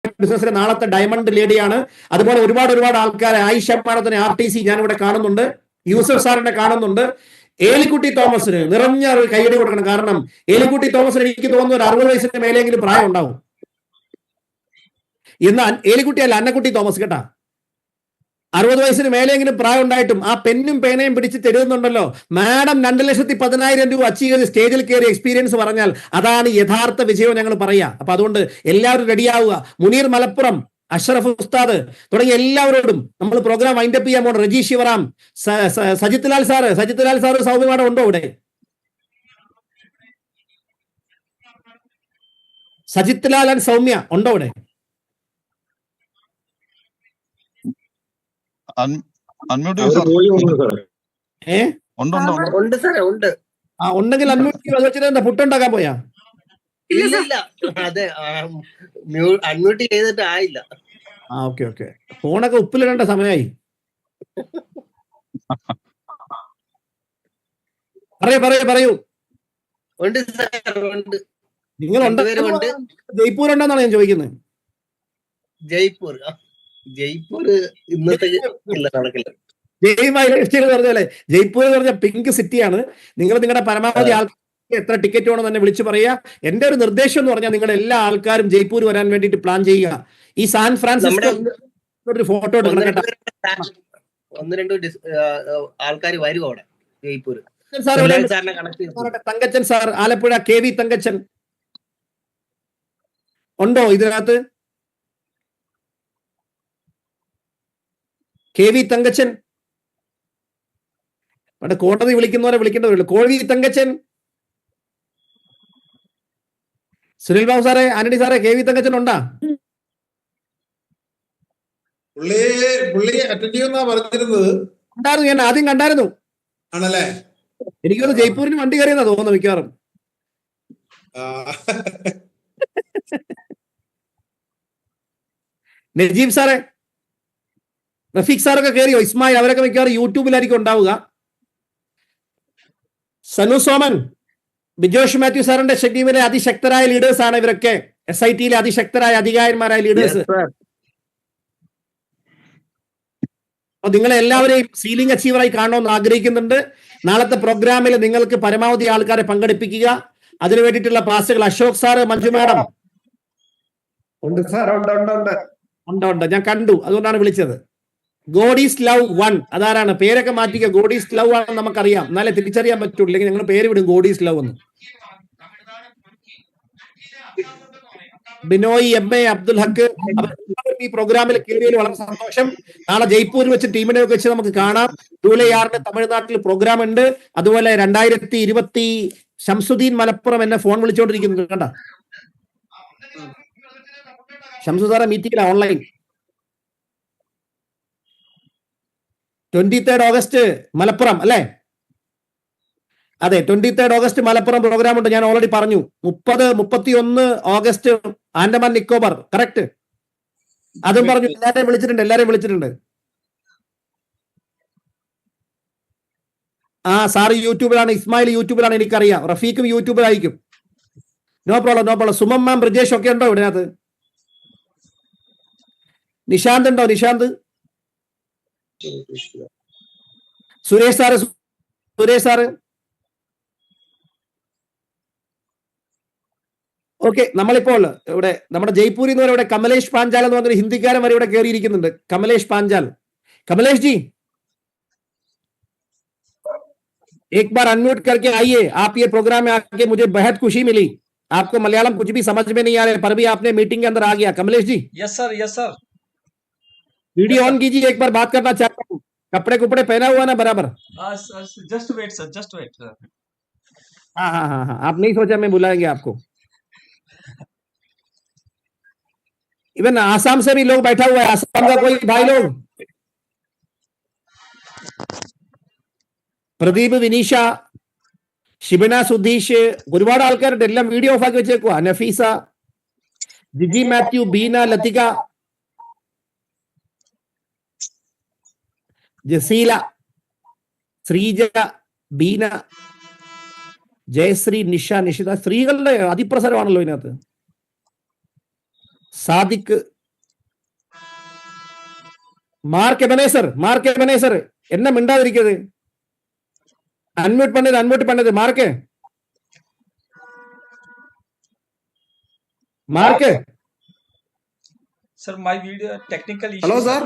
ബിസിനസ്സിലെ നാളത്തെ ഡയമണ്ട് ലേഡിയാണ്. അതുപോലെ ഒരുപാട് ആൾക്കാരെ ആയിഷ മാഡത്തിന് RTC ഞാനിവിടെ കാണുന്നുണ്ട്, യൂസഫ് സാറിനെ കാണുന്നുണ്ട്. ഏലിക്കുട്ടി തോമസിന് നിറഞ്ഞ ഒരു കൈയടി കൊടുക്കണം. കാരണം ഏലിക്കുട്ടി തോമസിന് എനിക്ക് തോന്നുന്നു ഒരു 60 വയസ്സിന് മേലെങ്കിലും പ്രായം ഉണ്ടാവും. ഇന്ന് ഏലിക്കുട്ടി അല്ല, അന്നക്കുട്ടി തോമസ് കേട്ടാ. 60 വയസ്സിന് മേലെങ്കിലും പ്രായം ഉണ്ടായിട്ടും ആ പെന്നും പേനയും പിടിച്ച് തരുന്നുണ്ടല്ലോ. മാഡം 2,10,000 രൂപ അച്ചീവ് ചെയ്ത് സ്റ്റേജിൽ കയറി എക്സ്പീരിയൻസ് പറഞ്ഞാൽ അതാണ് യഥാർത്ഥ വിജയം ഞങ്ങൾ പറയാ. അപ്പൊ അതുകൊണ്ട് എല്ലാവരും റെഡിയാവുക. മുനീർ മലപ്പുറം, അഷ്റഫ് ഉസ്താദ് തുടങ്ങിയ എല്ലാവരോടും നമ്മൾ പ്രോഗ്രാം വൈൻഡപ്പ് ചെയ്യാൻ പോകണം. റജി ശിവറാം, സജിത് ലാൽ സാറ് സൗമ്യ മാഡം ഉണ്ടോ ഇവിടെ? സജിത് ലാൽ ആൻഡ് സൗമ്യ ഉണ്ടോ ഇവിടെ? ഉണ്ടെങ്കിൽ അൺമ്യൂട്ട് പുട്ടുണ്ടാക്കാൻ പോയാ? അൺമ്യൂട്ട് ചെയ്തിട്ട് ആയില്ല. ഓക്കെ. ഫോണൊക്കെ ഉപ്പിലിടേണ്ട സമയമായി. പറയൂ. നിങ്ങൾ ജയ്പൂർ ഉണ്ടെന്നാണ് ഞാൻ ചോദിക്കുന്നത്. ജയ്പൂർ ഇന്നത്തെ നടക്കില്ല. ജയ്പൂർ എന്ന് പറഞ്ഞ പിങ്ക് സിറ്റിയാണ്. നിങ്ങൾ നിങ്ങളുടെ പരമാവധി ആൾക്കാർ എത്ര ടിക്കറ്റ് വേണം തന്നെ വിളിച്ചു പറയുക. എന്റെ ഒരു നിർദ്ദേശം എന്ന് പറഞ്ഞാൽ നിങ്ങൾ എല്ലാ ആൾക്കാരും ജയ്പൂർ വരാൻ വേണ്ടിയിട്ട് പ്ലാൻ ചെയ്യുക. ഈ സാൻ ഫ്രാൻസിസ്കോ ഒരു ഫോട്ടോ എടുക്കണം. 1-2 ആൾക്കാർ വരും അവിടെ ജയ്പൂർ. തങ്കച്ചൻ സാർ, ആലപ്പുഴ KV തങ്കച്ചൻ ഉണ്ടോ ഇതിനകത്ത്? KV തങ്കച്ചൻ അവിടെ കോടതി വിളിക്കുന്നവരെ വിളിക്കേണ്ടവരുള്ളൂ. KV തങ്കച്ചൻ, സുനിൽ ബാബു സാറേ, ആന്റണി സാറേ, KV തങ്കച്ചൻ ഉണ്ടാ? ഉണ്ടായിരുന്നു, ഞാൻ ആദ്യം കണ്ടായിരുന്നു. ആണല്ലേ? എനിക്കൊന്ന് ജയ്പൂരിന് വണ്ടി കയറിയെന്നാ തോന്നുന്നു മിക്കവാറും. നജീബ് സാറേ, റഫീഖ് സാറൊക്കെ കയറിയോ? ഇസ്മായിൽ, അവരൊക്കെ മിക്കവാറും യൂട്യൂബിലായിരിക്കും ഉണ്ടാവുക. സനു സോമൻ, ബിജോഷ് മാത്യു സാറിന്റെ ടീമിലെ അതിശക്തരായ ലീഡേഴ്സ് ആണ് ഇവരൊക്കെ. SIT-യിലെ അതിശക്തരായ അധികാരന്മാരായ ലീഡേഴ്സ്. അപ്പൊ നിങ്ങളെ എല്ലാവരെയും സീലിംഗ് അച്ചീവറായി കാണണമെന്ന് ആഗ്രഹിക്കുന്നുണ്ട്. നാളത്തെ പ്രോഗ്രാമിൽ നിങ്ങൾക്ക് പരമാവധി ആൾക്കാരെ പങ്കെടുപ്പിക്കുക. അതിനു വേണ്ടിയിട്ടുള്ള ക്ലാസ്സുകൾ അശോക് സാറ്, മഞ്ജു മാഡം ഉണ്ട്. ഞാൻ കണ്ടു, അതുകൊണ്ടാണ് വിളിച്ചത്. ഗോഡ് ഈസ് ലവ് 1 അതാരാണ്? പേരൊക്കെ മാറ്റിക്കുക. ഗോഡ് ഈസ് ലവ് ആണെന്ന് നമുക്കറിയാം, എന്നാലേ തിരിച്ചറിയാൻ പറ്റുള്ളൂ. അല്ലെങ്കിൽ നിങ്ങൾ പേര് വിടും ഗോഡ് ഈസ് ലവ് എന്ന്. ബിനോയ്, MA, അബ്ദുൽ ഹക്ക്, ഈ പ്രോഗ്രാമിൽ കയറിയതിൽ വളരെ സന്തോഷം. നാളെ ജയ്പൂരിൽ വെച്ച് ടീമിനെ വെച്ച് നമുക്ക് കാണാം. ജൂലൈ 6 തമിഴ്നാട്ടിൽ പ്രോഗ്രാം ഉണ്ട്. അതുപോലെ 2020 ഷംസുദ്ദീൻ മലപ്പുറം എന്നെ ഫോൺ വിളിച്ചുകൊണ്ടിരിക്കുന്നു. കണ്ട ഷംസു സാറെ മീറ്റിംഗില ഓൺലൈൻ. 23 ഓഗസ്റ്റ് മലപ്പുറം അല്ലേ? അതെ, 23 ഓഗസ്റ്റ് മലപ്പുറം പ്രോഗ്രാം ഉണ്ട്. ഞാൻ ഓൾറെഡി പറഞ്ഞു. 30-31 ഓഗസ്റ്റ് ആൻഡമാൻ നിക്കോബാർ. കറക്റ്റ്, അതും പറഞ്ഞു. എല്ലാരെയും വിളിച്ചിട്ടുണ്ട്. സാറ് യൂട്യൂബിലാണ്, ഇസ്മായിൽ യൂട്യൂബിലാണ്, എനിക്കറിയാം. റഫീഖും യൂട്യൂബിലായിരിക്കും. No problem. Sumam ma'am, Brijesh ഒക്കെ ഉണ്ടോ ഇതിനകത്ത്? നിശാന്ത് ഉണ്ടോ? നിശാന്ത്, സുരേഷ് സാറ്. ഓക്കെ, നമ്മളിപ്പോൾ ഇവിടെ നമ്മുടെ ജയ്പൂരിൽ നിന്ന് ഇവിടെ കമലേഷ് പാഞ്ചാൽ എന്ന് പറഞ്ഞൊരു ഹിന്ദിക്കാരൻ വരെ ഇവിടെ കയറിയിരിക്കുന്നുണ്ട്. കമലേഷ് പാഞ്ചാൽ, कमलेश जी एक बार अनम्यूट करके आइए. आप ये प्रोग्राम में आके मुझे बेहद खुशी मिली. आपको मलयालम कुछ भी समझ में नहीं आ रहा है, पर भी आपने मीटिंग के अंदर आ गया. Kamlesh ji. Yes sir. Video on कीजिए, एक बार बात करना चाहता हूँ. कपड़े कुपड़े पहना हुआ ना बराबर? Just wait sir. हाँ. आप नहीं सोचा मैं बुलाएंगे आपको. इवन आसाम से भी लोग बैठा हुआ है. आसाम का कोई भाई लोग? പ്രദീപ്, വിനീഷ, ഷിബിന, സുധീഷ്, ഒരുപാട് ആൾക്കാരുണ്ട്. എല്ലാം വീഡിയോ ഓഫ് ആക്കി വെച്ചേക്കുവാ. നഫീസ, ജിജി മാത്യു, ബീന, ലതിക, ജസീല, ശ്രീജ, ബീന, ജയശ്രീ, നിഷ, നിഷിത. സ്ത്രീകളുടെ അതിപ്രസരമാണല്ലോ ഇതിനകത്ത്. സാദിഖ്, മാർക്ക് എബനേസർ என்ன மிண்டாதிருக்கிறது? அன்மியூட் பண்ணது mark. Sir, my video technical issue. Hello, sir.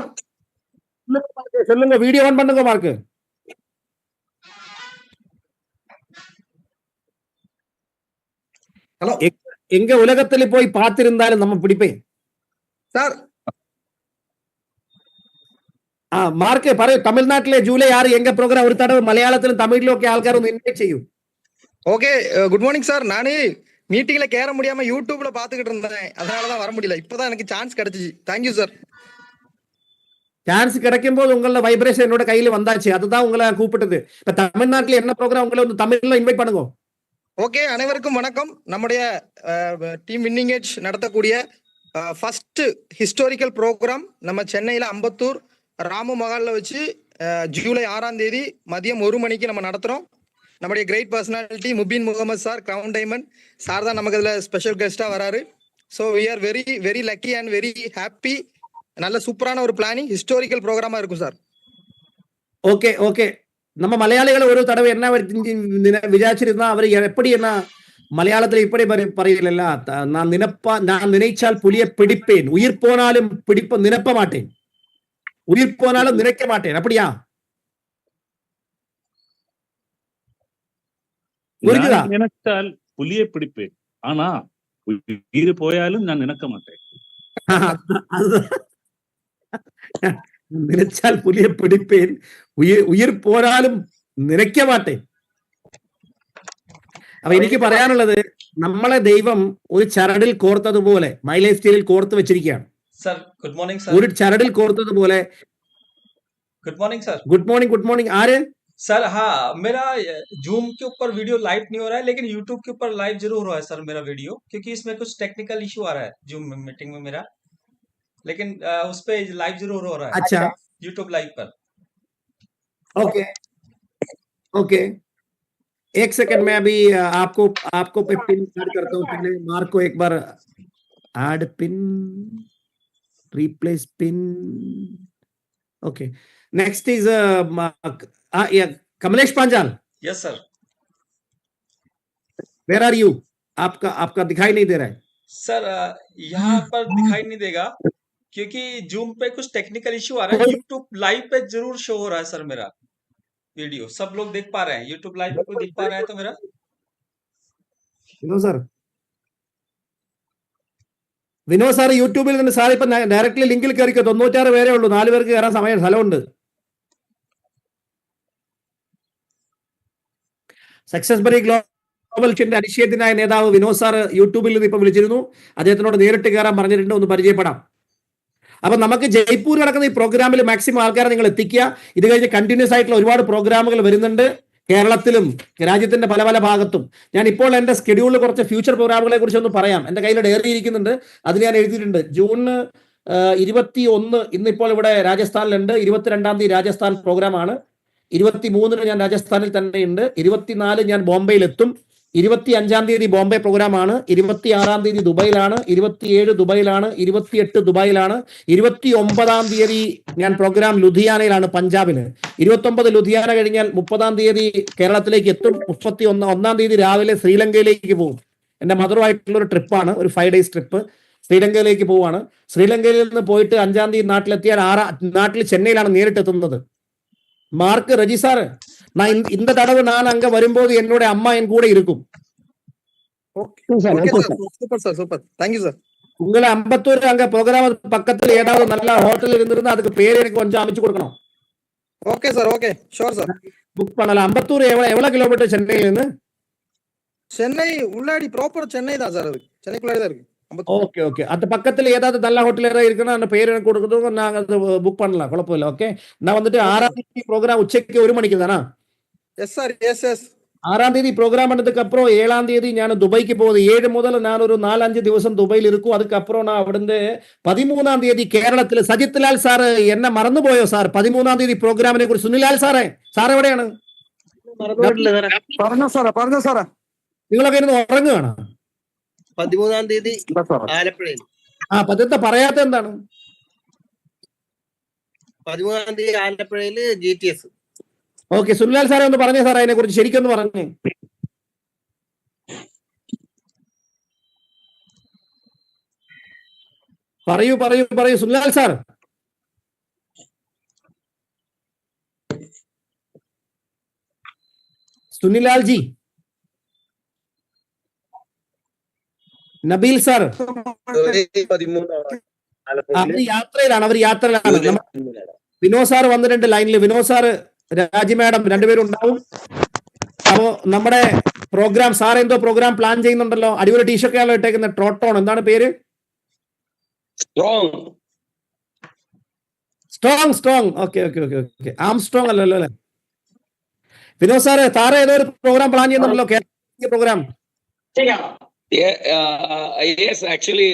சொல்லுங்க, வீடியோ ஆன் பண்ணுங்க மார்க். Hello. எங்க உலகத்துல போய் பார்த்திருந்தாலும் நம்ம பிடிப்பேன். Sir. മാർക്ക് പറയൂ. തമിഴ്നാട്ടിലെ ജൂലൈ 6 എങ്ക പ്രോഗ്രാം ഒരു തടവ് മലയാളത്തിലും തമിഴിലും ഒക്കെ ആൾക്കാർ ഒന്ന് ഇൻവൈറ്റ് ചെയ്യൂ. Okay, good morning sir. நானு மீட்டிங்ல கேற முடியாம யூடியூப்ல பாத்துக்கிட்டு இருந்தேன், அதனாலதான் வர முடியல. இப்பதான் எனக்கு சான்ஸ் கிடைச்சிச்சு. Thank you sir. சான்ஸ் கிடைக்கும் போது உங்களோட வைப்ரேஷன் என்னோட கையில வந்தாச்சு, அதுதான் உங்களை கூப்பிட்டது. இப்ப தமிழ்நாட்டுல என்ன ப்ரோக்ராம் உங்களை வந்து தமிழ்ல இன்வைட் பண்ணுங்க. ஓகே, அனைவருக்கும் வணக்கம். நம்முடைய டீம் வின்னிங் எட்ஜ் நடத்தக்கூடிய ஃபர்ஸ்ட் ஹிஸ்டாரிக்கல் ப்ரோக்ராம் நம்ம சென்னையில அம்பத்தூர் ராமு மகால்ல வச்சு ஜூலை 6ஆம் தேதி மதியம் 1 மணிக்கு நம்ம நடத்துறோம். நம்முடைய great personality Mubeen Mohammed sir, crown diamond sir தான் நமக்கு இதுல ஸ்பெஷல் கெஸ்டா வராரு. So we are very very lucky and very happy. நல்ல சூப்பரான ஒரு பிளானிங் ஹிஸ்டாரிக்கல் ப்ரோக்ராமா இருக்கும் சார். ஓகே ஓகே, நம்ம மலையாளிகள் ஒரு தடவை என்ன விசாரிச்சிருந்தா அவர் எப்படி என்ன மலையாளத்துல இப்படி പറയില്ല, நான் நினைச்சால் புலியை பிடிப்பேன், உயிர் போனாலும் நினைப்ப மாட்டேன், உயிர் போனாலும் நினைக்க மாட்டேன், அப்படியா? நினைச்சால் புலியை பிடிப்பேன், ஆனா உயிர் போயாலும் நான் நினைக்க மாட்டேன். நினைச்சால் புலியை பிடிப்பேன், ഉയിർ പോയാലും നിനയ്ക്ക മാട്ടേൻ. അപ്പൊ എനിക്ക് പറയാനുള്ളത്, നമ്മളെ ദൈവം ഒരു ചരടിൽ കോർത്തതുപോലെ മൈ ലൈഫ് സ്റ്റൈലിൽ കോർത്ത് വെച്ചിരിക്കുകയാണ്. Sir, good morning sir. ഒരു ചരടിൽ കോർത്തതുപോലെ. Good morning sir. Good morning. आरे सर, हाँ, मेरा जूम के ऊपर वीडियो लाइव नहीं हो रहा है, लेकिन यूट्यूब के ऊपर लाइव जरूर हो रहा है सर मेरा वीडियो, क्योंकि इसमें कुछ टेक्निकल इशू आ रहा है जूम मीटिंग में मेरा, लेकिन उस पे लाइव जरूर हो रहा है. अच्छा, यूट्यूब लाइव पर. ओके, एक सेकंड में अभी आपको पे पिन ऐड करता हूँ. पहले मार्क को एक बार add pin, replace pin. Okay, next is Kamlesh Panchal. Yes sir. Where are you? आपका दिखाई नहीं दे रहा है सर. यहाँ पर दिखाई नहीं देगा क्योंकि जूम पे कुछ टेक्निकल इशू आ रहा है. यूट्यूब लाइव पे जरूर शो हो रहा है सर मेरा वीडियो, सब लोग देख पा रहे हैं. यूट्यूब लाइव पे कोई देख पा रहा है तो मेरा വിനോദ് സാർ യൂട്യൂബിൽ നിന്ന് സാർ ഇപ്പൊ ഡയറക്ട്ലി ലിങ്കിൽ കയറിക്കോ. 96 പേരേ ഉള്ളൂ, 4 പേർക്ക് കയറാൻ സ്ഥലമുണ്ട്. സക്സസ് ബറി ഗ്ലോബൽ ഷിന്റെ അനിശ്ചയത്തിനായ നേതാവ് വിനോദ് സാർ യൂട്യൂബിൽ നിന്ന് ഇപ്പൊ വിളിച്ചിരുന്നു. അദ്ദേഹത്തിനോട് നേരിട്ട് കയറാൻ പറഞ്ഞിട്ടുണ്ട്, ഒന്ന് പരിചയപ്പെടാം. അപ്പൊ നമുക്ക് ജയ്പൂർ നടക്കുന്ന ഈ പ്രോഗ്രാമിൽ മാക്സിമം ആൾക്കാരെ നിങ്ങൾ എത്തിക്കുക. ഇത് കഴിഞ്ഞ് കണ്ടിന്യൂസ് ആയിട്ടുള്ള ഒരുപാട് പ്രോഗ്രാമുകൾ വരുന്നുണ്ട് കേരളത്തിലും രാജ്യത്തിന്റെ പല പല ഭാഗത്തും. ഞാൻ ഇപ്പോൾ എന്റെ സ്കെഡ്യൂളിൽ കുറച്ച് ഫ്യൂച്ചർ പ്രോഗ്രാമുകളെ കുറിച്ച് ഒന്ന് പറയാം. എന്റെ കയ്യിൽ ഡയറി ഇരിക്കുന്നുണ്ട്, അതിൽ ഞാൻ എഴുതിയിട്ടുണ്ട്. ജൂൺ 21 ഇന്നിപ്പോൾ ഇവിടെ രാജസ്ഥാനിലുണ്ട്. 22-ാം തീയതി രാജസ്ഥാൻ പ്രോഗ്രാമാണ്. 23-ന് ഞാൻ രാജസ്ഥാനിൽ തന്നെയുണ്ട്. 24 ഞാൻ ബോംബെയിൽ എത്തും. 25-ാം തീയതി ബോംബെ പ്രോഗ്രാമാണ്. 26-ാം തീയതി ദുബൈയിലാണ്. 27 ദുബൈയിലാണ്. 28 ദുബൈയിലാണ്. 29-ാം തീയതി ഞാൻ പ്രോഗ്രാം ലുധിയാനയിലാണ്, പഞ്ചാബിന്. 29 ലുധിയാന കഴിഞ്ഞാൽ 30-ാം തീയതി കേരളത്തിലേക്ക് എത്തും. 31-ാം തീയതി രാവിലെ ശ്രീലങ്കയിലേക്ക് പോകും. എന്റെ മദറുമായിട്ടുള്ള ഒരു ട്രിപ്പാണ്, ഒരു 5 days ട്രിപ്പ്. ശ്രീലങ്കയിലേക്ക് പോവാണ്. ശ്രീലങ്കയിൽ നിന്ന് പോയിട്ട് 5-ാം തീയതി നാട്ടിലെത്തിയാൽ നാട്ടിൽ ചെന്നൈയിലാണ് നേരിട്ട് എത്തുന്നത്. மார்க் ரஜி சார், நான் இந்த தடவை நான் அங்க வரும்போது என்னோட அம்மா என் கூட இருக்கும். Super sir, super. Thank you sir. உங்களை அம்பத்தூர் அங்க ப்ரோக்ராம் பக்கத்துல ஏதாவது நல்ல ஹோட்டல் இருந்திருந்தா அதுக்கு பேர் எனக்கு கொஞ்சம் அமைச்சு கொடுக்கணும். Okay sir, okay, sure sir. Book பண்ணலாம். அம்பத்தூர் எவ்வளவு கிலோமீட்டர் சென்னையில இருந்து? சென்னை உள்ளாடி, ப்ராப்பர் சென்னை தான் சார், அது சென்னைக்குள்ளாடி தான் இருக்கு. ஓகே ஓகே, அந்த பக்கத்துல ஏதாவது நல்ல ஹோட்டல் ஏதாவது இருக்குன்னா அந்த பேர் எனக்கு கொடுக்கறதும் நாங்க அதை புக் பண்ணலாம், குழப்பம் இல்லை. ஓகே, நான் வந்துட்டு 6ஆம் தேதி ப்ரோக்ராம் உச்சைக்கு 1 மணிக்கு தானா? Yes sir, yes yes. 6ஆம் தேதி ப்ரோக்ராம் பண்ணதுக்கு அப்புறம் 7ஆம் தேதி நான் துபாய்க்கு போகுது. 7 முதல் நான் ஒரு 4-5 ദിവസം ദുബൈയിൽ இருக்கும். அதுக்கப்புறம் நான் അവിടുന്ന് 13ஆம் தேதி കേരളത്തിൽ. സജിത് ലാൽ സാറ് എന്നെ മറന്നുപോയോ സാർ? 13ആം തീയതി പ്രോഗ്രാമിനെ കുറിച്ച്. സുനിലാൽ സാറേ, സാർ എവിടെയാണ്? പറഞ്ഞോ സാറേ. നിങ്ങളൊക്കെ ഇരുന്ന് ഉറങ്ങുകയാണ്. 13ആം തീയതി ആലപ്പുഴയിൽ. പതിനത്തെ പറയാത്ത എന്താണ്? 13-ാം തീയതി ആലപ്പുഴയില് GTS. ഓക്കെ, സുനിലാൽ സാറേ ഒന്ന് പറഞ്ഞേ സാർ, അതിനെ കുറിച്ച് ശരിക്കൊന്ന് പറഞ്ഞേ. പറയൂ പറയൂ പറയൂ സുനിലാൽ സാർ. സുനിലാൽ ജി, നബീൽ സാർ അവർ യാത്രയിലാണ്. വിനോദ് സാർ വന്നിട്ടുണ്ട് ലൈനിൽ. വിനോദ് സാർ, രാജി മാഡം രണ്ടുപേരും ഉണ്ടാവും. അപ്പോ നമ്മുടെ പ്രോഗ്രാം സാർ എന്തോ പ്രോഗ്രാം പ്ലാൻ ചെയ്യുന്നുണ്ടല്ലോ. അടിപൊളി ടീഷർട്ടാണല്ലോ ഇട്ടേക്കുന്നത്. ട്രോട്ടോൺ എന്താണ് പേര്? സ്ട്രോങ്. ഓക്കെ. ആംസ്ട്രോങ് അല്ലല്ലോ അല്ലെ? വിനോദ് സാറ് ഏതോ ഒരു പ്രോഗ്രാം പ്ലാൻ ചെയ്യുന്നുണ്ടല്ലോ, പ്രോഗ്രാം. യെസ്, ആക്ച്വലി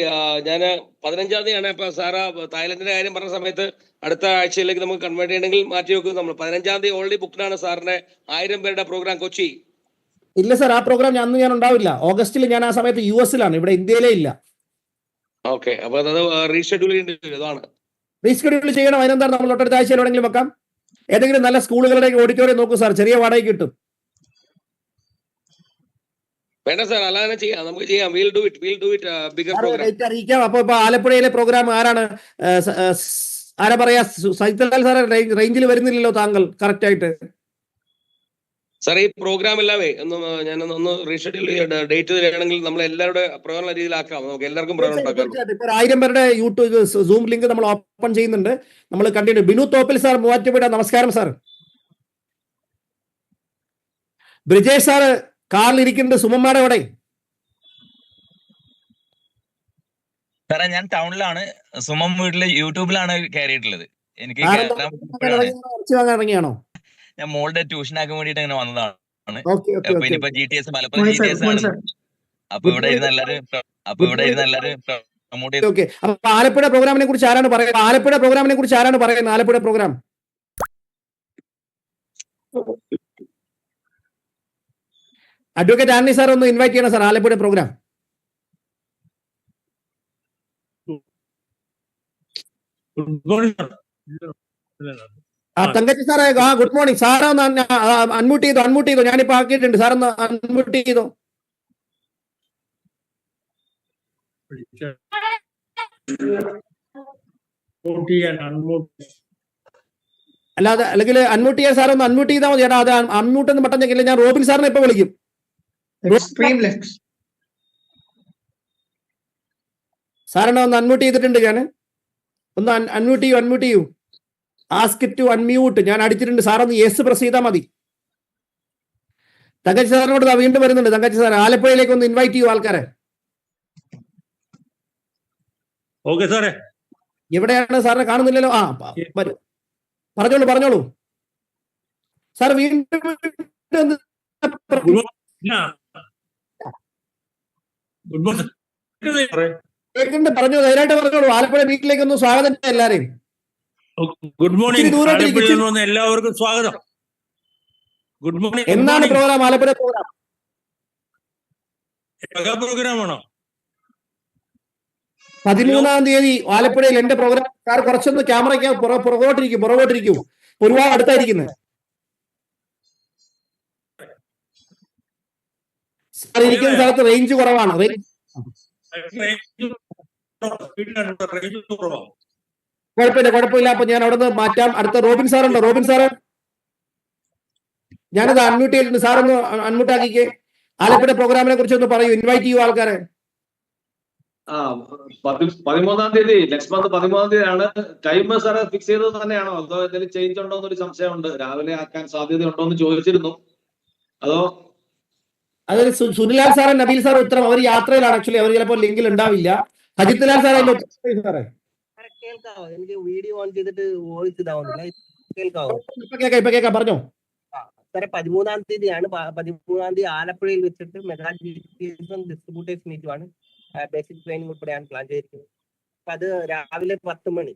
ഞാൻ 15-ാം തീയതിയാണ്. ഇപ്പൊ സാറ് തായ്ലൻഡിന്റെ കാര്യം പറഞ്ഞ സമയത്ത് അടുത്ത ആഴ്ചയിലേക്ക് നമുക്ക് കൺവേർട്ട് ചെയ്യണമെങ്കിൽ മാറ്റി വെക്കും. നമ്മൾ 15-ാം തീയതി ഓൾറെഡി ബുക്ക്ഡാണ് സാറിന്റെ 1000 പേരുടെ പ്രോഗ്രാം കൊച്ചി. ഇല്ല സാർ, ആ പ്രോഗ്രാം ഞാൻ ഉണ്ടാവില്ല. ഓഗസ്റ്റിൽ ഞാൻ ആ സമയത്ത് US-ലാണ്, ഇവിടെ ഇന്ത്യയിലേ ഇല്ല. ഓക്കെ, അപ്പൊ അത് റീഷെഡ്യൂൾ ചെയ്യേണ്ടി വരും. അതാണ് റീഷെഡ്യൂൾ ചെയ്യണം. അതിനെന്താണ്, നമ്മൾ തൊട്ടടുത്ത ആഴ്ചയിൽ എവിടെയെങ്കിലും വെക്കാം. ഏതെങ്കിലും നല്ല സ്കൂളുകളുടെ ഓഡിറ്റോറിയം നോക്കൂ സാർ, ചെറിയ വാടക കിട്ടും. വേണ്ട സാർ, അല്ലാതെ ചെയ്യാം, നമുക്ക് ചെയ്യാം. Will do it bigger programme അറിയിക്കാം. അപ്പൊ ഇപ്പൊ ആലപ്പുഴയിലെ പ്രോഗ്രാം ആരാ പറയാ? സൈത്തലാൽ സാറെ റേഞ്ചിൽ വരുന്നില്ലല്ലോ താങ്കൾ കറക്റ്റ് ആയിട്ട്. സാർ ഈ പ്രോഗ്രാം എല്ലാവേ ഞാനൊന്ന് റീഷെഡ്യൂൾ ഡേറ്റ് തരികയാണെങ്കിൽ നമ്മൾ എല്ലാവരുടെ പ്രയോജന രീതിയിലാക്കാം. നമുക്ക് എല്ലാവർക്കും പ്രയോജനം ഉണ്ടാക്കാം. ഇപ്പൊ 1000 പേരുടെ യൂട്യൂബ് സൂം ലിങ്ക് നമ്മൾ ഓപ്പൺ ചെയ്യുന്നുണ്ട്. നമ്മൾ കണ്ടിന്യൂ. ബിനു തോപ്പിൽ സാർ, മൂവാറ്റുപുഴ, നമസ്കാരം സാർ. ബ്രിജേഷ് സാറ് കാറിൽ ഇരിക്കുന്നുണ്ട്. സുമമ്മയുടെ എവിടെ? സാറേ ഞാൻ ടൗണിലാണ്. സുമം വീട്ടില് യൂട്യൂബിലാണ് കയറിയിട്ടുള്ളത്. എനിക്ക് ഇറങ്ങിയാണോ? ഞാൻ മോളുടെ ട്യൂഷൻ ആക്കാൻ വേണ്ടിട്ട് അങ്ങനെ വന്നതാണ്. അപ്പൊ ഇനിയിപ്പോ GTS മലപ്പുറം GTS ആണ്. അപ്പൊ ഇവിടെ ഇരുന്ന് എല്ലാരും പ്രൊമോട്ട് ചെയ്തു. അപ്പൊ ആലപ്പുഴ പ്രോഗ്രാമിനെ കുറിച്ച് ആരാണ് പറയുന്നത്? Alappuzha programme advocate Antony sir ഒന്ന് ഇൻവൈറ്റ് ചെയ്യണം സാർ, ആലപ്പുഴ പ്രോഗ്രാം. തങ്കച്ചി സാറേ, ഗുഡ് മോർണിംഗ്. സാറ് ഒന്ന് അൺമ്യൂട്ട് ചെയ്തോ. ഞാനിപ്പോ ആക്കിയിട്ടുണ്ട്. സാറൊന്ന് അൺമ്യൂട്ട് ചെയ്തോ. അല്ലാതെ അല്ലെങ്കിൽ അൺമ്യൂട്ട് ചെയ്യാൻ സാർ ഒന്ന് അൺമ്യൂട്ട് ചെയ്താൽ മതി. ചേട്ടാ, അത് അൺമ്യൂട്ട് എന്ന് ബട്ടൺ ഞെക്കില്ല. ഞാൻ റോബിൻ സാറിനെ ഇപ്പൊ വിളിക്കും. സാറിനെ ഒന്ന് അൺമ്യൂട്ട് ചെയ്തിട്ടുണ്ട്. ഞാൻ ഒന്ന് അൺമ്യൂട്ട് ചെയ്യൂ. ആസ്ക് ടു അൺമ്യൂട്ട് ഞാൻ അടിച്ചിട്ടുണ്ട്. സാറൊന്ന് യെസ് പ്രസ് ചെയ്താൽ മതി. തങ്കച്ചി സാറിനോട് വീണ്ടും വരുന്നുണ്ട്. തങ്കച്ചി സാർ, ആലപ്പുഴയിലേക്ക് ഒന്ന് ഇൻവൈറ്റ് ചെയ്യൂ ആൾക്കാരെ. ഓക്കെ സാറേ. എവിടെയാണ് സാറിനെ കാണുന്നില്ലല്ലോ? വരൂ, പറഞ്ഞോളൂ സാർ. വീണ്ടും പറഞ്ഞു, ധൈര്യമായിട്ട് പറഞ്ഞോളൂ. ആലപ്പുഴ വീട്ടിലേക്ക് ഒന്ന് സ്വാഗതം എല്ലാരെയും. Good morning. എല്ലാവർക്കും സ്വാഗതം. Good morning. എന്താണ് പ്രോഗ്രാം? ആലപ്പുഴ പ്രോഗ്രാമാണോ? 13-ാം തീയതി ആലപ്പുഴയിൽ എന്റെ പ്രോഗ്രാം. സാർ കുറച്ചൊന്ന് ക്യാമറയ്ക്ക് പുറകോട്ടിരിക്കും. ഒരുപാട് അടുത്തായിരിക്കുന്നത് സാർ. ഇരിക്കുന്ന സ്ഥലത്ത് റേഞ്ച് കുറവാണ്. കുഴപ്പമില്ല. അപ്പൊ ഞാൻ അവിടെ നിന്ന് മാറ്റാം. അടുത്ത റോബിൻ സാറുണ്ടോ? റോബിൻ സാറ്, ഞാനത് അൺമ്യൂട്ട് ചെയ്തിട്ടുണ്ട്. സാറൊന്ന് അൺമ്യൂട്ട് ആക്കിക്കേ. ആലപ്പുഴ പ്രോഗ്രാമിനെ കുറിച്ച് ഒന്ന് പറയൂ. ഇൻവൈറ്റ് ചെയ്യൂ ആൾക്കാരെ. 13-ാം തീയതി, നെക്സ്റ്റ് മന്ത് 13-ാം തീയതിയാണ്. ടൈം സാറ് ഫിക്സ് ചെയ്തത് തന്നെയാണോ, അതോ എന്തെങ്കിലും ചേഞ്ച് ഉണ്ടോ എന്നൊരു സംശയമുണ്ട്. രാവിലെ ആക്കാൻ സാധ്യത ഉണ്ടോ എന്ന് ചോദിച്ചിരുന്നു. അതൊരു സുനിലാൽ സാറും നബീൽ സാറും ഉത്തരം. അവർ യാത്രയിലാണ്. ആക്ച്വലി അവർ ചിലപ്പോൾ ലിങ്കിൽ ഉണ്ടാവില്ല. അജിത് ലാൽ സാറേ സാറേ കേൾക്കാവോ? എനിക്ക് വീഡിയോ ഓൺ ചെയ്തിട്ട് വോയിസ് ഇതാവുന്നില്ല. കേൾക്കാവോ? ഇപ്പൊ കേൾക്കാം, പറഞ്ഞോ സാറേ. 13-ാം തീയതിയാണ്. 13-ാം തീയതി ആലപ്പുഴയിൽ വെച്ചിട്ട് മെഗാ ഡിസ്ട്രിബ്യൂട്ടേഴ്സ് മീറ്റുമാണ്. ബേസിക് ട്രെയിനിങ് ഉൾപ്പെടെയാണ് പ്ലാൻ ചെയ്തിരിക്കുന്നത്. അപ്പൊ അത് രാവിലെ 10 മണി.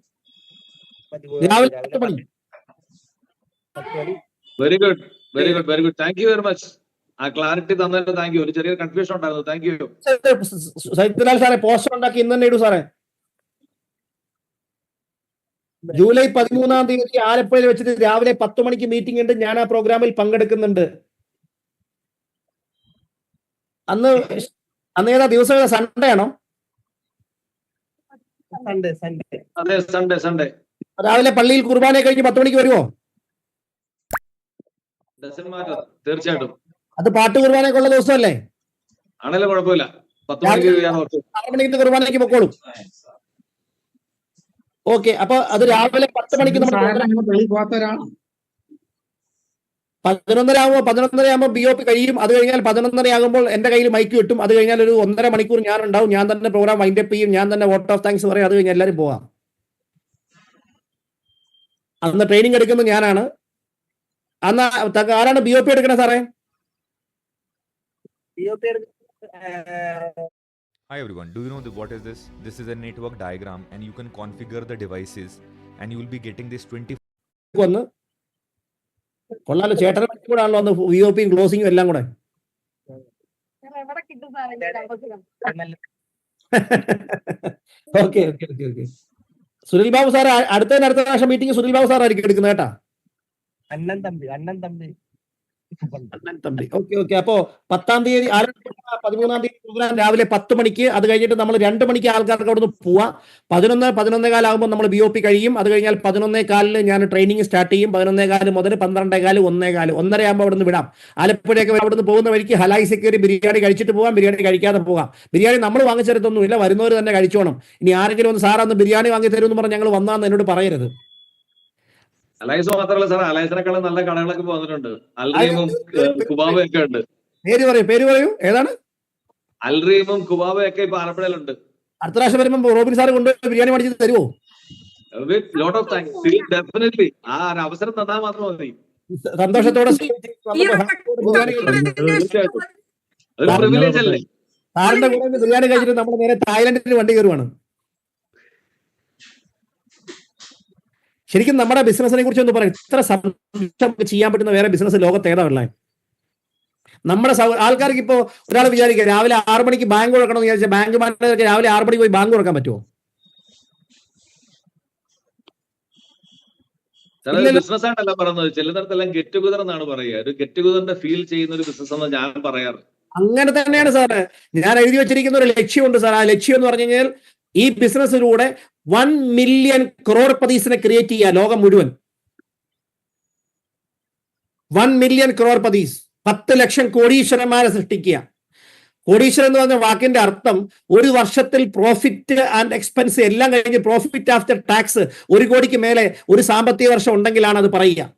Very good. Thank you very much. ആ ക്ലാരിറ്റി തന്നതിന് താങ്ക് യു. ഒരു ചെറിയ കൺഫ്യൂഷൻ ഉണ്ടായിരുന്നു. Thank you. സൈദുലാൽ സാറേ, പോസ്റ്റർ ഉണ്ടാക്കി ഇന്ന് തന്നെ ഇടൂ സാറേ. ജൂലൈ 13 ആലപ്പുഴയിൽ വെച്ചിട്ട് രാവിലെ 10 മണിക്ക് മീറ്റിംഗ് ഉണ്ട്. ഞാൻ ആ പ്രോഗ്രാമിൽ പങ്കെടുക്കുന്നുണ്ട്. അന്ന് ഏതാ ദിവസം? സൺഡേ ആണോ? അതെ, സൺഡേ. രാവിലെ പള്ളിയിൽ കുർബാന കഴിഞ്ഞ് 10 മണിക്ക് വരുമോ? തീർച്ചയായിട്ടും. അത് പാട്ട് കുർബാനയൊക്കെ ഉള്ള ദിവസമല്ലേ? ആണല്ലോ, കുഴപ്പമില്ല. 10 മണിക്ക് ഞാൻ 6 മണിക്ക് കുർബാനയ്ക്ക് പൊക്കോളും. ഓക്കെ, അപ്പൊ അത് രാവിലെ 10 മണിക്ക് നമ്മൾ 11:30 ആകുമ്പോൾ BOP കഴിയും. അത് കഴിഞ്ഞാൽ 11:30 ആകുമ്പോൾ എന്റെ കയ്യിൽ മൈക്ക് കിട്ടും. അത് കഴിഞ്ഞാൽ ഒരു 1.5 മണിക്കൂർ ഞാൻ ഉണ്ടാവും. ഞാൻ തന്നെ പ്രോഗ്രാം വൈൻഡപ്പ് ചെയ്യും. ഞാൻ തന്നെ വോട്ട് ഓഫ് താങ്ക്സ് പറയും. അത് കഴിഞ്ഞ് എല്ലാവരും പോവാം. അന്ന് ട്രെയിനിങ് എടുക്കുന്നത് ഞാനാണ്. അന്ന് ആരാണ് BOP എടുക്കണേ സാറേ? Hi everyone, do you know what is this? This is a network diagram and you can configure the devices and you will be getting this 20. വന്ന് കൊള്ളാലോ, ചേട്ടനെ കൂടാണല്ലോ അന്ന് VOPയും ക്ലോസിങ്ങും എല്ലാം കൂടെ. ഓക്കെ. സുനിൽ ബാബു സാർ അടുത്ത പ്രാവശ്യം മീറ്റിംഗ് സുനിൽ ബാബു സാർ ആയിരിക്കും എടുക്കുന്നത് കേട്ടാ. അണ്ണൻ തമ്പി. ഓക്കെ. അപ്പോ 10-ാം തീയതി 13-ാം തീയതി പ്രോഗ്രാം രാവിലെ 10 മണിക്ക്. അത് കഴിഞ്ഞിട്ട് നമ്മൾ 2 മണിക്ക് ആൾക്കാർക്ക് അവിടെ നിന്ന് പോവാം. 11-11:15 ആകുമ്പോൾ നമ്മൾ BOP കഴിയും. അത് കഴിഞ്ഞാൽ 11:15 ഞാൻ ട്രെയിനിങ് സ്റ്റാർട്ട് ചെയ്യും. 11:15 മുതൽ 12:15, 1:15, 1:30 ആകുമ്പോൾ അവിടെ നിന്ന് വിടാം. ആലപ്പുഴയൊക്കെ അവിടെ നിന്ന് പോകുന്ന വഴിക്ക് ഹലായി കയറി ബിരിയാണി കഴിച്ചിട്ട് പോകാം, ബിരിയാണി കഴിക്കാതെ പോകാം. ബിരിയാണി നമ്മൾ വാങ്ങിച്ചെടുത്തൊന്നുമില്ല, വരുന്നവർ തന്നെ കഴിച്ചോണം. ഇനി ആരെങ്കിലും ഒന്ന് സാറന്ന് ബിരിയാണി വാങ്ങി തരുമെന്ന് പറഞ്ഞ് ഞങ്ങൾ വന്നാന്ന് എന്നോട് പറയരുത്. അലയൻസ് മാത്രമല്ല സാർ, അലയൻസിനെക്കാളും നല്ല കടകളൊക്കെ വന്നിട്ടുണ്ട്. അൽറീമും കുബാബയും ഒക്കെ ഉണ്ട്. പേര് പറയൂ. ഏതാണ്? അൽറീമും കുബാബയും ഒക്കെ ഇപ്പൊ ആലപ്പുഴയിലുണ്ട്. അടുത്ത പ്രാവശ്യം വരുമ്പോൾ റോബിൻ സാർ കൊണ്ട് ബിരിയാണി മേടിച്ച് തരുമോ? വിത്ത് ലോട്ട് ഓഫ് താങ്ക്സ്. ഡെഫിനറ്റ്ലി. ആ ഒരു അവസരം തന്നാൽ മാത്രം മതി. സന്തോഷത്തോടെ പ്രിവിലേജ് അല്ലേ? സാറിന്റെ കൂടെ ബിരിയാണി കഴിച്ചിട്ട് നമ്മൾ നേരെ തായ്ലൻഡിന് വണ്ടി കയറുവാണ്. ശരിക്കും നമ്മുടെ ബിസിനസിനെ കുറിച്ച് ഒന്ന് പറയാം. ഇത്ര സംരക്ഷണം ചെയ്യാൻ പറ്റുന്ന വേറെ ബിസിനസ് ലോകത്ത് ഏതാ ഉള്ളത്? നമ്മുടെ ആൾക്കാർക്ക് ഇപ്പോ ഒരാൾ വിചാരിക്കുക രാവിലെ 6 മണിക്ക് ബാങ്ക് തുറക്കണം എന്ന് വിചാരിച്ചാൽ ബാങ്ക് മാനേജർക്ക് രാവിലെ 6 മണിക്ക് പോയി ബാങ്ക് തുറക്കാൻ പറ്റുമോ? ബിസിനസ് ആയിട്ടല്ല പറയുന്നത്. ചിലയിടത്തെല്ലാം ഗെറ്റ് ടുഗദർ എന്നാണ് പറയുക. ഒരു ഗെറ്റ് ടുഗദറിന്റെ ഫീൽ ചെയ്യുന്ന ഒരു ബിസിനസ് എന്ന് ഞാൻ പറയാറ്. അങ്ങനെ തന്നെയാണ് സാറ്. ഞാൻ എഴുതി വെച്ചിരിക്കുന്ന ഒരു ലക്ഷ്യമുണ്ട് സാർ. ആ ലക്ഷ്യം എന്ന് പറഞ്ഞു കഴിഞ്ഞാൽ ഈ ബിസിനസ്സിലൂടെ 1 മില്യൺ ക്രോർപതീസിനെ ക്രിയേറ്റ് ചെയ്യുക. ലോകം മുഴുവൻ 1 മില്യൺ ക്രോർപതീസ്, 10 ലക്ഷം കോടീശ്വരന്മാരെ സൃഷ്ടിക്കുക. കോടീശ്വരൻ എന്ന് പറഞ്ഞ വാക്കിന്റെ അർത്ഥം ഒരു വർഷത്തിൽ പ്രോഫിറ്റ് ആൻഡ് എക്സ്പെൻസ് എല്ലാം കഴിഞ്ഞ് പ്രോഫിറ്റ് ആഫ്റ്റർ ടാക്സ് 1 കോടിക്ക് മേലെ ഒരു സാമ്പത്തിക വർഷം ഉണ്ടെങ്കിലാണ് അത് പറയുക.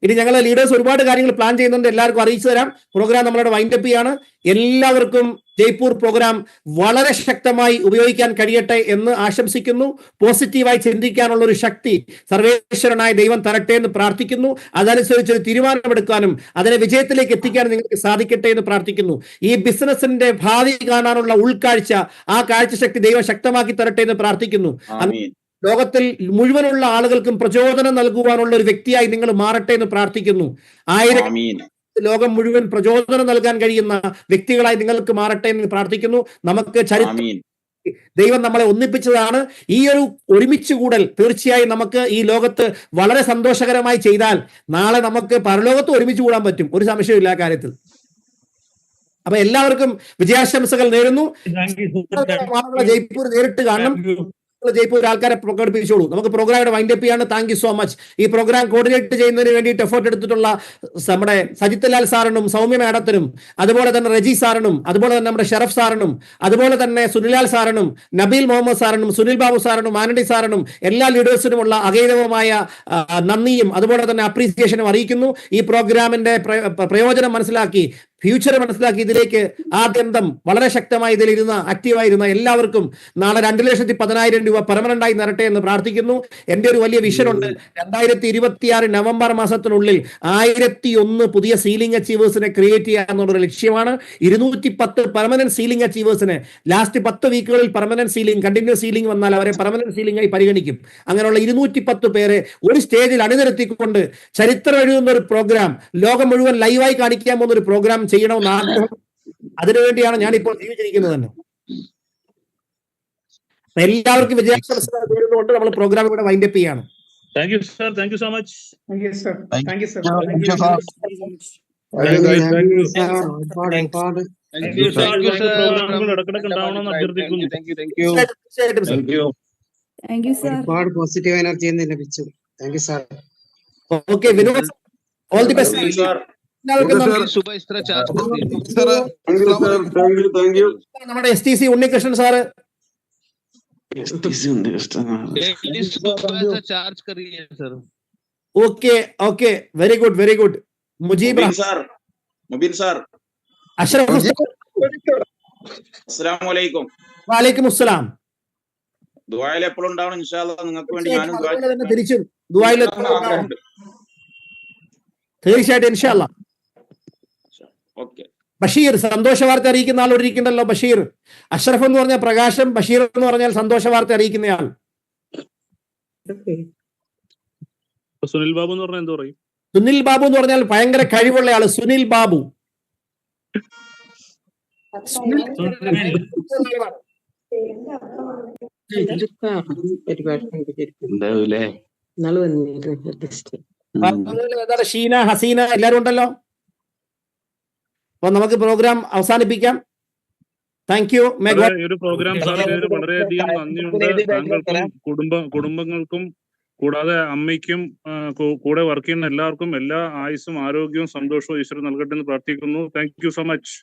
ഇനി ഞങ്ങളെ ലീഡേഴ്സ് ഒരുപാട് കാര്യങ്ങൾ പ്ലാൻ ചെയ്യുന്നുണ്ട്, എല്ലാവർക്കും അറിയിച്ചു തരാം. പ്രോഗ്രാം നമ്മളുടെ വൈൻഡപ്പ് ചെയ്യാണ്. എല്ലാവർക്കും ജയ്പൂർ പ്രോഗ്രാം വളരെ ശക്തമായി ഉപയോഗിക്കാൻ കഴിയട്ടെ എന്ന് ആശംസിക്കുന്നു. പോസിറ്റീവായി ചിന്തിക്കാനുള്ള ഒരു ശക്തി സർവേശ്വരനായ ദൈവം തരട്ടെ എന്ന് പ്രാർത്ഥിക്കുന്നു. അതനുസരിച്ച് ഒരു തീരുമാനമെടുക്കാനും അതിനെ വിജയത്തിലേക്ക് എത്തിക്കാനും നിങ്ങൾക്ക് സാധിക്കട്ടെ എന്ന് പ്രാർത്ഥിക്കുന്നു. ഈ ബിസിനസിന്റെ ഭാവി കാണാനുള്ള ഉൾക്കാഴ്ച, ആ കാഴ്ചശക്തി ദൈവം ശക്തമാക്കി തരട്ടെ എന്ന് പ്രാർത്ഥിക്കുന്നു. ലോകത്തിൽ മുഴുവനുള്ള ആളുകൾക്കും പ്രചോദനം നൽകുവാനുള്ള ഒരു വ്യക്തിയായി നിങ്ങൾ മാറട്ടെ എന്ന് പ്രാർത്ഥിക്കുന്നു. ലോകം മുഴുവൻ പ്രചോദനം നൽകാൻ കഴിയുന്ന വ്യക്തികളായി നിങ്ങൾക്ക് മാറട്ടെ എന്ന് പ്രാർത്ഥിക്കുന്നു. നമുക്ക് ചരിത്രം ദൈവം നമ്മളെ ഒന്നിപ്പിച്ചതാണ്. ഈ ഒരു ഒരുമിച്ച് കൂടൽ തീർച്ചയായും നമുക്ക് ഈ ലോകത്ത് വളരെ സന്തോഷകരമായി ചെയ്താൽ നാളെ നമുക്ക് പരലോകത്ത് ഒരുമിച്ച് കൂടാൻ പറ്റും. ഒരു സംശയമില്ല കാര്യത്തിൽ. അപ്പൊ എല്ലാവർക്കും വിജയാശംസകൾ നേരുന്നു. ജയ്പൂർ നേരിട്ട് കാണണം. ജയ്പൂർ ആൾക്കാരെ പ്രകടിപ്പിച്ചോളൂ. നമുക്ക് പ്രോഗ്രാമിന്റെ വൈൻഡപ്പ് ചെയ്യാണ്. Thank you so much. ഈ പ്രോഗ്രാം കോർഡിനേറ്റ് ചെയ്യുന്നതിന് വേണ്ടിയിട്ട് എഫേർട്ട് എടുത്തിട്ടുള്ള നമ്മുടെ സജിത് ലാൽ സാറിനും സൗമ്യ മാഡത്തിനും, അതുപോലെ തന്നെ റജി സാറിനും, അതുപോലെ തന്നെ നമ്മുടെ ഷറഫ് സാറിനും, അതുപോലെ തന്നെ സുനിലാൽ സാറിനും, നബീൽ മുഹമ്മദ് സാറിനും, സുനിൽ ബാബു സാറിനും, ആനന്ദി സാറിനും, എല്ലാ ലീഡേഴ്സിനുമുള്ള അഗൈതവമായ നന്ദിയും അതുപോലെ തന്നെ അപ്രീസിയേഷനും അറിയിക്കുന്നു. ഈ പ്രോഗ്രാമിന്റെ പ്രയോജനം മനസ്സിലാക്കി, ഫ്യൂച്ചർ മനസ്സിലാക്കി ഇതിലേക്ക് ആദ്യന്തം വളരെ ശക്തമായി ഇതിലിരുന്ന ആക്റ്റീവായിരുന്ന എല്ലാവർക്കും നാളെ 2,10,000 രൂപ പെർമനന്റായി നിരട്ടെ എന്ന് പ്രാർത്ഥിക്കുന്നു. എൻ്റെ ഒരു വലിയ വിഷനുണ്ട്. 2026 നവംബർ മാസത്തിനുള്ളിൽ 1001 പുതിയ സീലിംഗ് അച്ചീവേഴ്സിനെ ക്രിയേറ്റ് ചെയ്യുക എന്നുള്ളൊരു ലക്ഷ്യമാണ്. 210 പെർമനന്റ് സീലിംഗ് അച്ചീവേഴ്സിനെ ലാസ്റ്റ് 10 വീക്കുകളിൽ പെർമനന്റ് സീലിംഗ്, കണ്ടിന്യൂസ് സീലിംഗ് വന്നാൽ അവരെ പെർമനന്റ് സീലിംഗ് ആയി പരിഗണിക്കും. അങ്ങനെയുള്ള 210 പേരെ ഒരു സ്റ്റേജിൽ അണിനിരത്തിക്കൊണ്ട് ചരിത്രം എഴുതുന്ന ഒരു പ്രോഗ്രാം ലോകം മുഴുവൻ ലൈവായി കാണിക്കാൻ പോകുന്ന ഒരു പ്രോഗ്രാം ചെയ്യണമെന്ന് ആഗ്രഹം. അതിനുവേണ്ടിയാണ് ഞാൻ ഇപ്പോൾ ജീവിച്ചിരിക്കുന്നത് തന്നെ. എല്ലാവർക്കും വിജയാശംസകൾ നേരുന്നുകൊണ്ട് നമ്മൾ പ്രോഗ്രാം ഇവിടെ വൈൻഡ് അപ്പ് ചെയ്യാണ്. Thank you sir, thank you so much. Thank you, sir. Thank you, sir. Thank you, sir. പ്രോഗ്രാമുകൾ ഇടക്കിടക്ക് ഉണ്ടാവണമെന്ന് അഭ്യർത്ഥിക്കുന്നു. തീർച്ചയായിട്ടും sir. Thank you sir. ഒരുപാട് പോസിറ്റീവ് എനർജി ലഭിച്ചു. Thank you sir. Okay Vinod, all the best. നമ്മുടെ STC Unnikrishnan sir, okay okay, very good very good. Mujeeb Mubeen sir, Ashraf, അസ്സലാമു അലൈക്കും. വഅലൈക്കും അസ്സലാം. ദുആയിൽ എപ്പോഴും ഉണ്ടാവണം ഇൻഷാ അല്ലാഹ്. നിങ്ങൾക്ക് വേണ്ടി ഞാനും തിരിച്ചും ദുആയിൽ തീർച്ചയായിട്ടും ഇൻഷാ അല്ലാഹ്. ഓക്കെ. ബഷീർ, സന്തോഷ വാർത്ത അറിയിക്കുന്ന ആൾ ഇരിക്കണ്ടല്ലോ. ബഷീർ. അഷ്റഫ് എന്ന് പറഞ്ഞാൽ പ്രകാശം, ബഷീർ എന്ന് പറഞ്ഞാൽ സന്തോഷ വാർത്ത അറിയിക്കുന്നയാൾ. സുനിൽ ബാബു എന്ന് പറഞ്ഞാൽ എന്ത് പറയും? സുനിൽ ബാബു എന്ന് പറഞ്ഞാൽ ഭയങ്കര കഴിവുള്ള ആള്. സുനിൽ ബാബു. ഏതാണ് ഷീന, ഹസീന, എല്ലാരും ഉണ്ടല്ലോ. അപ്പൊ നമുക്ക് പ്രോഗ്രാം അവസാനിപ്പിക്കാം. Thank you. ഒരു പ്രോഗ്രാം സാറിന് വളരെയധികം നന്ദിയുണ്ട്. താങ്കൾക്കും കുടുംബങ്ങൾക്കും കൂടാതെ അമ്മയ്ക്കും കൂടെ വർക്ക് ചെയ്യുന്ന എല്ലാവർക്കും എല്ലാ ആയുസ്സും ആരോഗ്യവും സന്തോഷവും ഈശ്വരൻ നൽകട്ടെ എന്ന് പ്രാർത്ഥിക്കുന്നു. Thank you so much.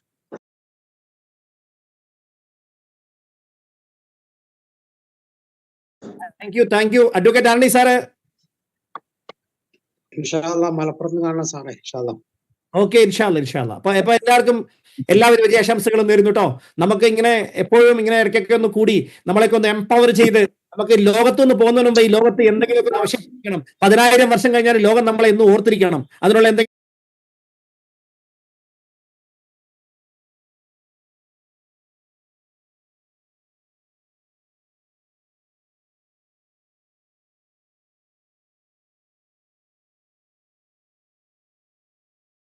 Thank you. Advocate Antony sir. മലപ്പുറത്ത് കാണാം സാറേ. ഓക്കെ, ഇൻഷാല്ല. അപ്പൊ എല്ലാവർക്കും എല്ലാവരും വിജയാശംസകളും നേരുന്നു കേട്ടോ. നമുക്ക് ഇങ്ങനെ എപ്പോഴും ഇങ്ങനെ ഇടയ്ക്കൊക്കെ ഒന്ന് കൂടി നമ്മളെയൊക്കെ ഒന്ന് എംപവർ ചെയ്ത് നമുക്ക് ലോകത്തുനിന്ന് പോകുന്നതിന് മുമ്പ് ഈ ലോകത്ത് എന്തെങ്കിലുമൊക്കെ ആവശ്യപ്പെടണം. 10,000 വർഷം കഴിഞ്ഞാൽ ലോകം നമ്മളെ എന്നും ഓർത്തിരിക്കണം. അതിനുള്ള എന്തെങ്കിലും